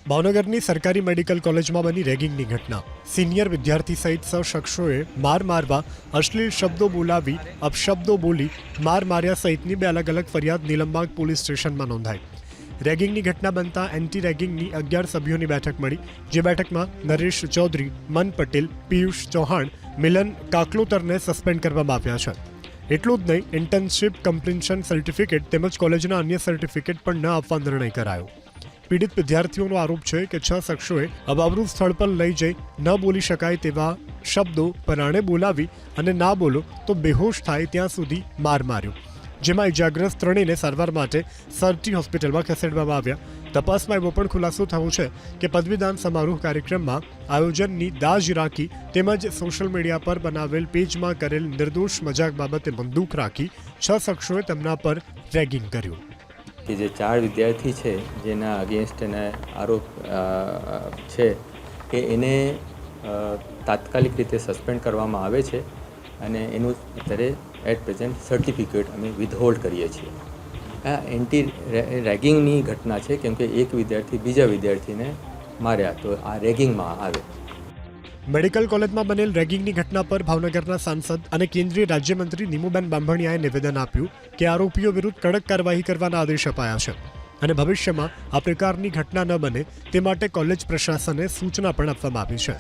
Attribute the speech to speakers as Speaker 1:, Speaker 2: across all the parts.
Speaker 1: ભાવનગરની સરકારી મેડિકલ કોલેજમાં બની રેગિંગની ઘટના। સિનિયર વિદ્યાર્થી સહિત 6 શખ્સોએ માર મારવા, અશ્લીલ શબ્દો બોલાવી, અપશબ્દો બોલી માર માર્યા સહિતની 2 અલગ અલગ ફરિયાદ નીલમબાગ પોલીસ સ્ટેશનમાં નોંધાઈ। રેગિંગની ઘટના બનતા એન્ટી રેગિંગની 11 સભ્યોની બેઠક મળી, જે બેઠકમાં નરેશ ચૌધરી, મન પટેલ, પિયુષ ચૌહાણ, મિલન કાકલોતરને સસ્પેન્ડ કરવામાં આવ્યા છે। એટલું જ નહીં, ઇન્ટર્નશિપ કમ્પ્લીશન સર્ટિફિકેટ તેમજ કોલેજના અન્ય સર્ટિફિકેટ પણ ન આપવા નિર્ણય કરાયો। પીડિત વિદ્યાર્થીઓનો આરોપ છે કે 6 શખ્સોએ અબાબરૂ સ્થળ પર લઈ જઈ ન બોલી શકાય તેવા શબ્દો પરાણે બોલાવી અને ના બોલો તો બેહોશ થાય ત્યાં સુધી માર માર્યો, જેમાં ઇજાગ્રસ્ત ત્રણેયને સારવાર માટે સરટી હોસ્પિટલમાં ખસેડવામાં આવ્યા। તપાસમાં એવો પણ ખુલાસો થયો છે કે પદવીદાન સમારોહ કાર્યક્રમમાં આયોજનની દાજ રાખી તેમજ સોશિયલ મીડિયા પર બનાવેલ પેજમાં કરેલ નિર્દોષ મજાક બાબતે બંદૂક રાખી 6 શખ્સોએ તેમના પર રેગિંગ કર્યું।
Speaker 2: કે જે 4 વિદ્યાર્થી છે જેના અગેન્સ્ટ એના આરોપ છે કે એને તાત્કાલિક રીતે સસ્પેન્ડ કરવામાં આવે છે અને એનું અત્યારે એટ પ્રેઝન્ટ સર્ટિફિકેટ અમે વિથહોલ્ડ કરીએ છીએ। આ એન્ટી રેગિંગની ઘટના છે, કેમ કે એક વિદ્યાર્થી બીજા વિદ્યાર્થીને માર્યા તો આ રેગિંગમાં આવે।
Speaker 1: મેડિકલ કોલેજમાં બનેલ રેગિંગની ઘટના પર ભાવનગરના સાંસદ અને કેન્દ્રીય રાજ્યમંત્રી નીમુબેન બાંભણિયાએ નિવેદન આપ્યું કે આરોપીઓ વિરુદ્ધ કડક કાર્યવાહી કરવાના આદેશ અપાયા છે અને ભવિષ્યમાં આ પ્રકારની ઘટના ન બને તે માટે કોલેજ પ્રશાસને સૂચના પણ આપવામાં આવી છે।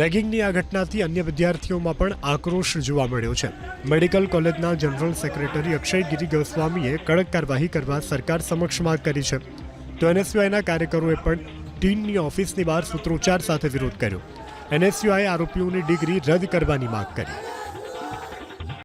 Speaker 1: રેગિંગની આ ઘટનાથી અન્ય વિદ્યાર્થીઓમાં પણ આક્રોશ જોવા મળ્યો છે। મેડિકલ કોલેજના જનરલ સેક્રેટરી અક્ષયગીરી ગોસ્વામીએ કડક કાર્યવાહી કરવા સરકાર સમક્ષ માંગ કરી છે, તો એનએસયુઆઈના કાર્યકરોએ પણ ડીનની ઓફિસની બહાર સૂત્રોચ્ચાર સાથે વિરોધ કર્યો। એનએસયુઆઈએ આરોપીઓની ડિગ્રી રદ કરવાની માંગ કરી।